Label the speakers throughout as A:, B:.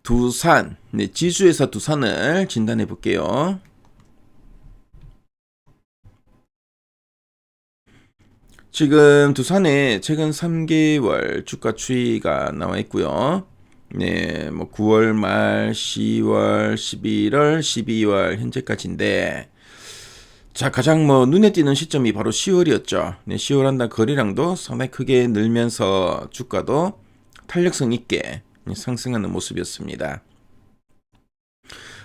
A: 두산, 네, 지주회사 두산을 진단해 볼게요. 지금 두산에 최근 3개월 주가 추이가 나와 있고요. 네, 뭐 9월 말, 10월, 11월, 12월 현재까지인데, 자, 가장 뭐 눈에 띄는 시점이 바로 10월이었죠. 네, 10월 한 달 거래량도 상당히 크게 늘면서 주가도 탄력성 있게 상승하는 모습이었습니다.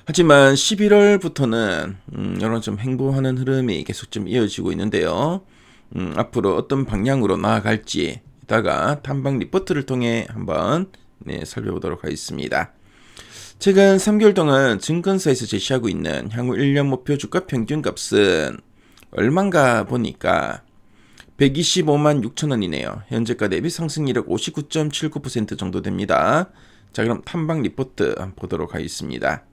A: 하지만 11월부터는 이런 좀 행보하는 흐름이 계속 좀 이어지고 있는데요. 앞으로 어떤 방향으로 나아갈지 이따가 탐방 리포트를 통해 한번 살펴보도록 하겠습니다. 최근 3개월 동안 증권사에서 제시하고 있는 향후 1년 목표 주가 평균값은 얼마인가 보니까 125만 6천 원이네요. 현재가 대비 상승률은 59.79% 정도 됩니다. 자, 그럼 탐방 리포트 한번 보도록 하겠습니다.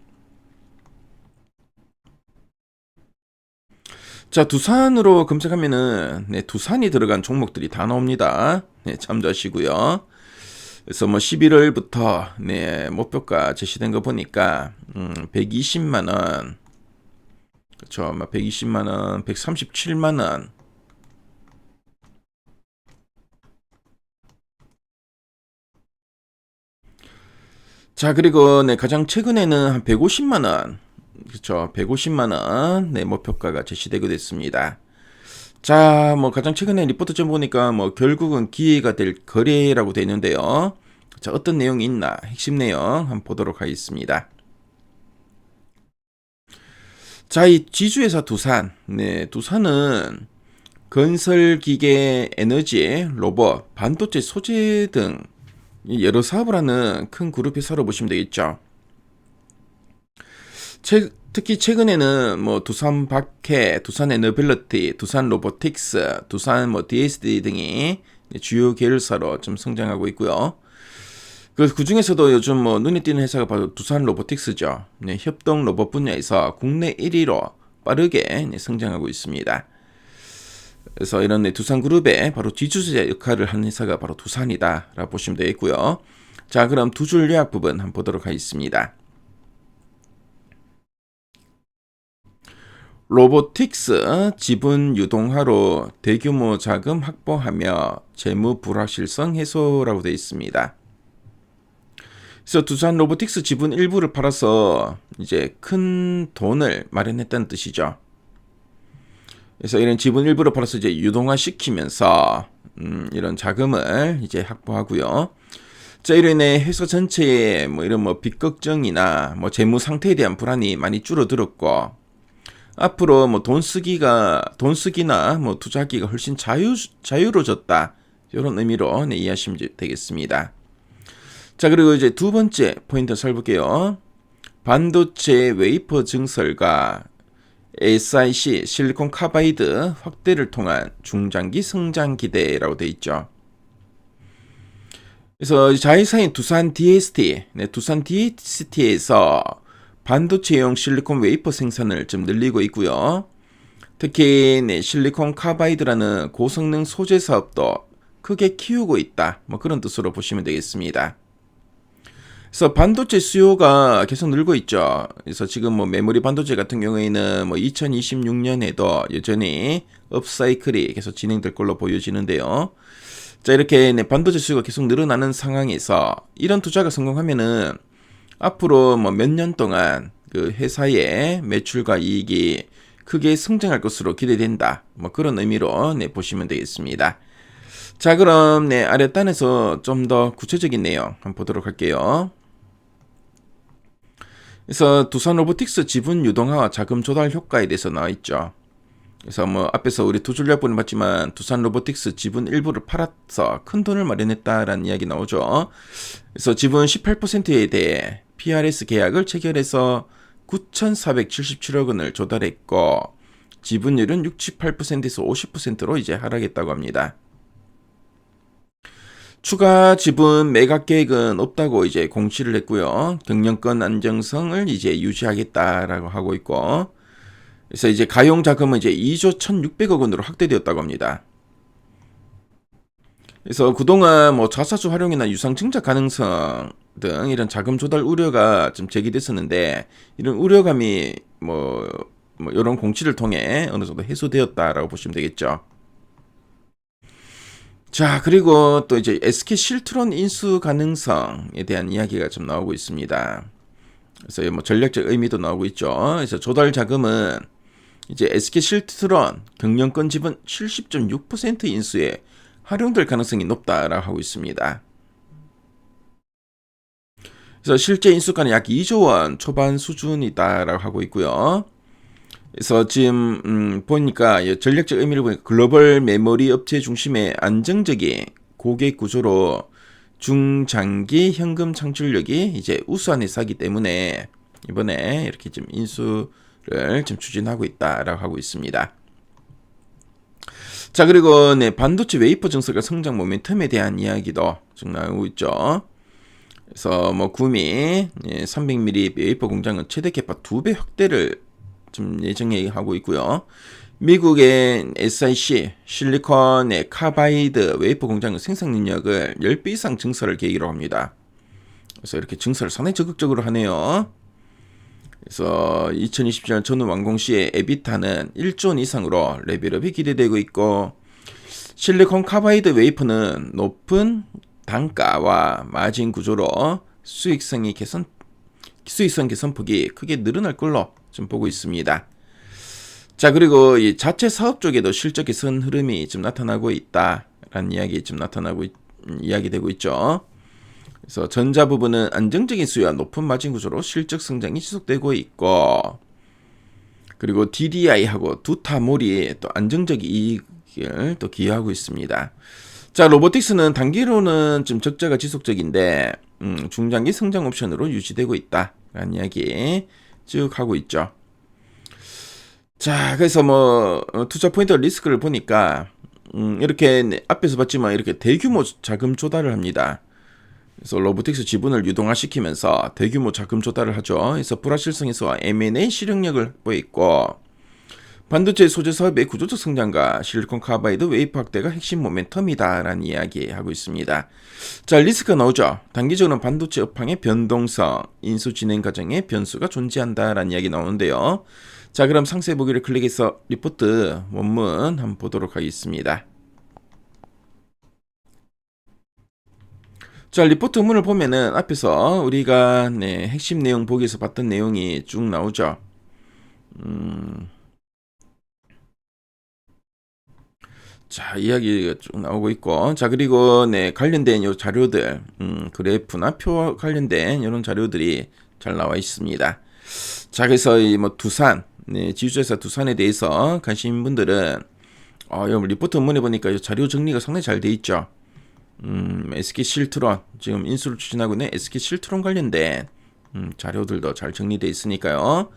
A: 자, 두산으로 검색하면은 두산이 들어간 종목들이 다 나옵니다. 참조하시고요. 그래서 뭐 11월부터 목표가 제시된 거 보니까 120만 원, 그렇죠. 120만 원, 137만 원. 자, 그리고 가장 최근에는 한 150만 원. 그렇죠. 150만 원 목표가가 제시되게 됐습니다. 자, 뭐 가장 최근에 리포트 좀 보니까 뭐 결국은 기회가 될 거래라고 되는데요. 자, 어떤 내용이 있나 핵심 내용 한번 보도록 하겠습니다. 자, 이 지주회사 두산, 두산은 건설 기계, 에너지, 로봇, 반도체 소재 등 여러 사업을 하는 큰 그룹 회사로 보시면 되겠죠. 특히 최근에는 뭐 두산 박해, 두산 에너빌리티, 두산 로보틱스, 두산 뭐 DSD 등이 주요 계열사로 좀 성장하고 있고요. 그 중에서도 요즘 뭐 눈에 띄는 회사가 바로 두산 로보틱스죠. 협동 로봇 분야에서 국내 1위로 빠르게 성장하고 있습니다. 그래서 이런 두산 그룹의 바로 지주자 역할을 하는 회사가 바로 두산이다라고 보시면 되겠고요. 자, 그럼 두 줄 요약 부분 한번 보도록 하겠습니다. 로보틱스 지분 유동화로 대규모 자금 확보하며 재무 불확실성 해소라고 되어 있습니다. 그래서 두산 로보틱스 지분 일부를 팔아서 이제 큰 돈을 마련했다는 뜻이죠. 그래서 이런 지분 일부를 팔아서 이제 유동화 시키면서 이런 자금을 이제 확보하고요. 자, 이로 인해 회사 전체에 뭐 이런 뭐 빚 걱정이나 뭐 재무 상태에 대한 불안이 많이 줄어들었고, 앞으로 뭐 돈 쓰기나 뭐 투자하기가 훨씬 자유로워졌다. 이런 의미로 이해하시면 되겠습니다. 자, 그리고 이제 두 번째 포인트 살펴볼게요. 반도체 웨이퍼 증설과 SiC 실리콘 카바이드 확대를 통한 중장기 성장 기대라고 되어 있죠. 그래서 자회사인 두산 DST에서 반도체용 실리콘 웨이퍼 생산을 좀 늘리고 있고요. 특히 실리콘 카바이드라는 고성능 소재 사업도 크게 키우고 있다. 뭐 그런 뜻으로 보시면 되겠습니다. 그래서 반도체 수요가 계속 늘고 있죠. 그래서 지금 뭐 메모리 반도체 같은 경우에는 뭐 2026년에도 여전히 업사이클이 계속 진행될 걸로 보여지는데요. 자, 이렇게 반도체 수요가 계속 늘어나는 상황에서 이런 투자가 성공하면은 앞으로 뭐 몇 년 동안 그 회사의 매출과 이익이 크게 성장할 것으로 기대된다. 뭐 그런 의미로 보시면 되겠습니다. 자, 그럼 아랫단에서 좀 더 구체적인 내용 한번 보도록 할게요. 그래서 두산 로보틱스 지분 유동화와 자금 조달 효과에 대해서 나와 있죠. 그래서 뭐 앞에서 우리 두 줄 요약본을 봤지만 두산 로보틱스 지분 일부를 팔아서 큰 돈을 마련했다라는 이야기 나오죠. 그래서 지분 18%에 대해 PRS 계약을 체결해서 9,477억 원을 조달했고, 지분율은 68%에서 50%로 이제 하락했다고 합니다. 추가 지분 매각 계획은 없다고 이제 공시를 했고요. 경영권 안정성을 이제 유지하겠다라고 하고 있고, 그래서 이제 가용 자금은 이제 2조 1,600억 원으로 확대되었다고 합니다. 그래서 그동안 뭐 자사주 활용이나 유상 증자 가능성 등 이런 자금 조달 우려가 좀 제기됐었는데 이런 우려감이 이런 공치를 통해 어느 정도 해소되었다라고 보시면 되겠죠. 자, 그리고 또 이제 SK 실트론 인수 가능성에 대한 이야기가 좀 나오고 있습니다. 그래서 뭐 전략적 의미도 나오고 있죠. 그래서 조달 자금은 이제 SK 실트론 경영권 지분 70.6% 인수에 활용될 가능성이 높다라고 하고 있습니다. 그래서 실제 인수가는 약 2조 원 초반 수준이다라고 하고 있고요. 그래서 지금 보니까 전략적 의미를 보니까 글로벌 메모리 업체 중심의 안정적인 고객 구조로 중장기 현금 창출력이 이제 우수한 회사이기 때문에 이번에 이렇게 좀 인수를 좀 추진하고 있다라고 하고 있습니다. 자, 그리고 반도체 웨이퍼 증설과 성장 모멘텀에 대한 이야기도 좀 나오고 있죠. 그래서 구미 300mm 웨이퍼 공장은 최대 캐파 2배 확대를 좀 예정에 하고 있고요. 미국의 SIC 실리콘의 카바이드 웨이퍼 공장의 생산 능력을 10배 이상 증설할 계획이라고 합니다. 그래서 이렇게 증설을 상당히 적극적으로 하네요. 그래서 2027년 전후 완공 시에 에비타는 1조 원 이상으로 레벨업이 기대되고 있고, 실리콘 카바이드 웨이퍼는 높은 단가와 마진 구조로 수익성 개선폭이 크게 늘어날 걸로 좀 보고 있습니다. 자, 그리고 이 자체 사업 쪽에도 실적 개선 흐름이 좀 나타나고 있다라는 이야기 좀 이야기되고 있죠. 그래서 전자 부분은 안정적인 수요와 높은 마진 구조로 실적 성장이 지속되고 있고, 그리고 DDI하고 두타몰이 또 안정적 이익을 또 기여하고 있습니다. 자, 로보틱스는 단기로는 좀 적자가 지속적인데 중장기 성장 옵션으로 유지되고 있다라는 이야기 쭉 하고 있죠. 자, 그래서 투자 포인트 리스크를 보니까 이렇게 앞에서 봤지만 이렇게 대규모 자금 조달을 합니다. 그래서 로보틱스 지분을 유동화시키면서 대규모 자금 조달을 하죠. 그래서 불확실성 해소와 M&A 실행력을 확보했고, 반도체 소재 사업의 구조적 성장과 실리콘 카바이드 웨이퍼 확대가 핵심 모멘텀이다라는 이야기하고 있습니다. 자, 리스크가 나오죠. 단기적으로는 반도체 업황의 변동성, 인수 진행 과정에 변수가 존재한다라는 이야기 나오는데요. 자, 그럼 상세 보기를 클릭해서 리포트 원문 한번 보도록 하겠습니다. 자, 리포트 원문을 보면은 앞에서 우리가 핵심 내용 보기에서 봤던 내용이 쭉 나오죠. 자, 이야기가 쭉 나오고 있고, 자, 그리고 관련된 요 자료들, 그래프나 표 관련된 이런 자료들이 잘 나와 있습니다. 자, 그래서 두산, 지주회사 두산에 대해서 관심 분들은 리포트 원문에 보니까 이 자료 정리가 상당히 잘 돼 있죠. SK 실트론, 지금 인수를 추진하고 있는 SK 실트론 관련된 자료들도 잘 정리되어 있으니까요.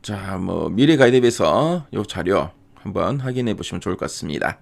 A: 자, 미래 가이드에서 이 자료 한번 확인해 보시면 좋을 것 같습니다.